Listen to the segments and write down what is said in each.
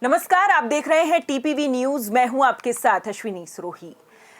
नमस्कार, आप देख रहे हैं टीपीवी न्यूज। मैं हूं आपके साथ अश्विनी सरोही।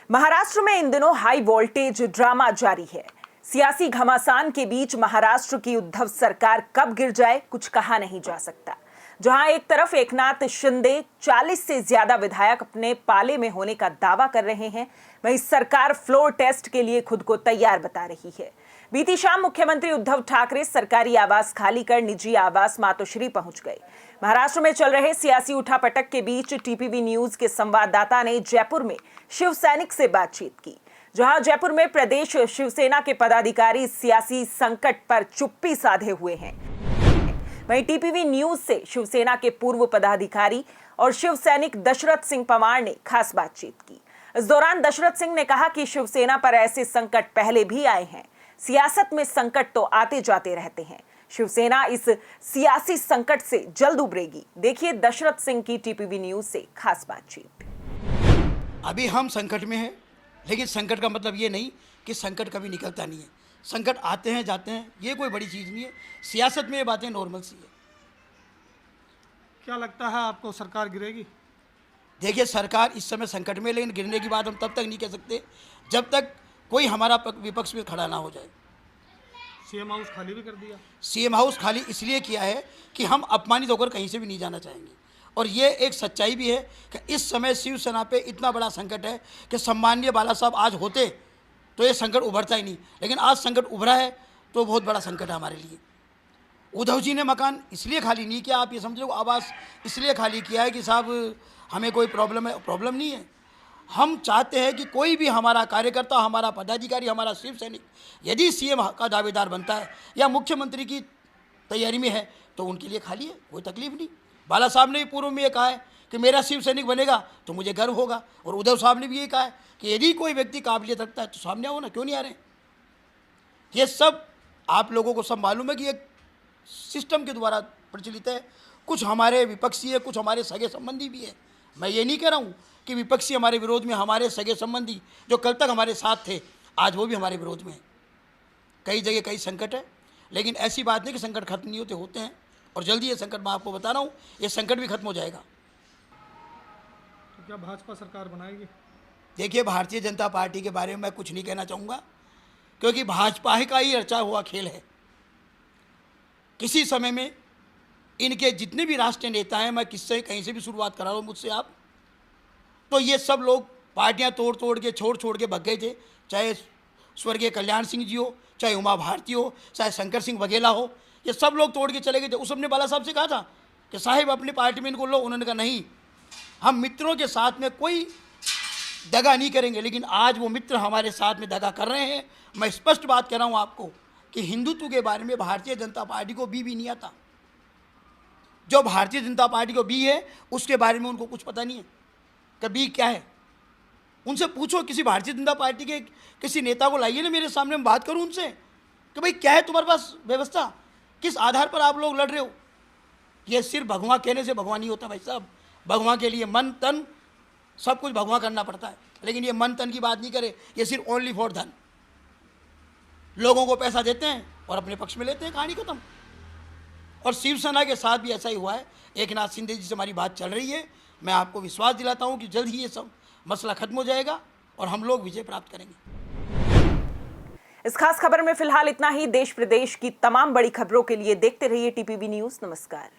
महाराष्ट्र में इन दिनों हाई वोल्टेज ड्रामा जारी है। सियासी घमासान के बीच महाराष्ट्र की उद्धव सरकार कब गिर जाए कुछ कहा नहीं जा सकता। जहां एक तरफ एकनाथ शिंदे 40 से ज्यादा विधायक अपने पाले में होने का दावा कर रहे हैं, वहीं सरकार फ्लोर टेस्ट के लिए खुद को तैयार बता रही है। बीती शाम मुख्यमंत्री उद्धव ठाकरे सरकारी आवास खाली कर निजी आवास मातोश्री पहुंच गए। महाराष्ट्र में चल रहे सियासी उठापटक के बीच टीपीवी न्यूज के संवाददाता ने जयपुर में शिव सैनिक से बातचीत की, जहां जयपुर में प्रदेश शिवसेना के पदाधिकारी सियासी संकट पर चुप्पी साधे हुए हैं। वहीं टीपीवी न्यूज से शिवसेना के पूर्व पदाधिकारी और शिव सैनिक दशरथ सिंह पवार ने खास बातचीत की। इस दौरान दशरथ सिंह ने कहा कि शिवसेना पर ऐसे संकट पहले भी आए हैं। सियासत में संकट तो आते जाते रहते हैं। शिवसेना इस सियासी संकट से जल्द उबरेगी। देखिए दशरथ सिंह की टीपीवी न्यूज से खास बातचीत। अभी हम संकट में हैं, लेकिन संकट का मतलब ये नहीं कि संकट कभी निकलता नहीं है। संकट आते हैं जाते हैं, ये कोई बड़ी चीज़ नहीं है। सियासत में ये बातें नॉर्मल सी है। क्या लगता है आपको सरकार गिरेगी? देखिए, सरकार इस समय संकट में, लेकिन गिरने की बात हम तब तक नहीं कह सकते जब तक कोई हमारा विपक्ष में खड़ा ना हो जाए। सीएम हाउस खाली भी कर दिया। सीएम हाउस खाली इसलिए किया है कि हम अपमानित होकर कहीं से भी नहीं जाना चाहेंगे। और ये एक सच्चाई भी है कि इस समय शिवसेना पे इतना बड़ा संकट है कि सम्माननीय बाला साहब आज होते तो ये संकट उभरता ही नहीं, लेकिन आज संकट उभरा है तो बहुत बड़ा संकट है हमारे लिए। उद्धव जी ने मकान इसलिए खाली नहीं किया, आप ये समझो, आवास इसलिए खाली किया है कि साहब हमें कोई प्रॉब्लम है। प्रॉब्लम नहीं है। हम चाहते हैं कि कोई भी हमारा कार्यकर्ता, हमारा पदाधिकारी, हमारा शिव सैनिक यदि सीएम का दावेदार बनता है या मुख्यमंत्री की तैयारी में है तो उनके लिए खाली है, कोई तकलीफ नहीं। बाला साहब ने भी पूर्व में ये कहा है कि मेरा शिव सैनिक बनेगा तो मुझे गर्व होगा, और उद्धव साहब ने भी ये कहा है कि यदि कोई व्यक्ति काबिलियत रखता है तो सामने आओ ना, क्यों नहीं आ रहे। ये सब आप लोगों को सब मालूम है कि एक सिस्टम के द्वारा प्रचलित है। कुछ हमारे विपक्षी है, कुछ हमारे सगे संबंधी भी है। मैं ये नहीं कह रहा हूँ कि विपक्षी हमारे विरोध में, हमारे सगे संबंधी जो कल तक हमारे साथ थे आज वो भी हमारे विरोध में है। कई जगह कई संकट है, लेकिन ऐसी बात नहीं कि संकट खत्म नहीं होते, होते हैं। और जल्दी ये संकट, मैं आपको बता रहा हूँ, ये संकट भी खत्म हो जाएगा। तो क्या भाजपा सरकार बनाएगी? देखिए, भारतीय जनता पार्टी के बारे में मैं कुछ नहीं कहना चाहूँगा, क्योंकि भाजपा का ही रचा हुआ खेल है। किसी समय में इनके जितने भी राष्ट्रीय नेता हैं, मैं किससे कहीं से भी शुरुआत करा रहा हूँ मुझसे आप, तो ये सब लोग पार्टियां तोड़ तोड़ के छोड़ के भग गए थे। चाहे स्वर्गीय कल्याण सिंह जी हो, चाहे उमा भारती हो, चाहे शंकर सिंह वघेला हो, ये सब लोग तोड़ के चले गए थे। उस सबने बाला साहब से कहा था कि साहिब अपनी पार्टी में इनको लो। उन्होंने कहा नहीं, हम मित्रों के साथ में कोई दगा नहीं करेंगे। लेकिन आज वो मित्र हमारे साथ में दगा कर रहे हैं। मैं स्पष्ट बात कह रहा हूँ आपको कि हिंदुत्व के बारे में भारतीय जनता पार्टी को बी भी नहीं आता। जो भारतीय जनता पार्टी को बी है उसके बारे में उनको कुछ पता नहीं है कि बी क्या है। उनसे पूछो, किसी भारतीय जनता पार्टी के किसी नेता को लाइए ना मेरे सामने, मैं बात करूं उनसे कि भाई क्या है तुम्हारे पास व्यवस्था, किस आधार पर आप लोग लड़ रहे हो। ये सिर्फ भगवान कहने से भगवान नहीं होता भाई साहब। भगवान के लिए मन तन सब कुछ भगवान करना पड़ता है, लेकिन ये मन तन की बात नहीं करे। ये सिर्फ ओनली फॉर धन। लोगों को पैसा देते हैं और अपने पक्ष में लेते हैं, कहानी खत्म। और शिवसेना के साथ भी ऐसा ही हुआ है। एकनाथ शिंदे जी से हमारी बात चल रही है। मैं आपको विश्वास दिलाता हूं कि जल्द ही ये सब मसला खत्म हो जाएगा और हम लोग विजय प्राप्त करेंगे। इस खास खबर में फिलहाल इतना ही। देश प्रदेश की तमाम बड़ी खबरों के लिए देखते रहिए टीपीवी न्यूज। नमस्कार।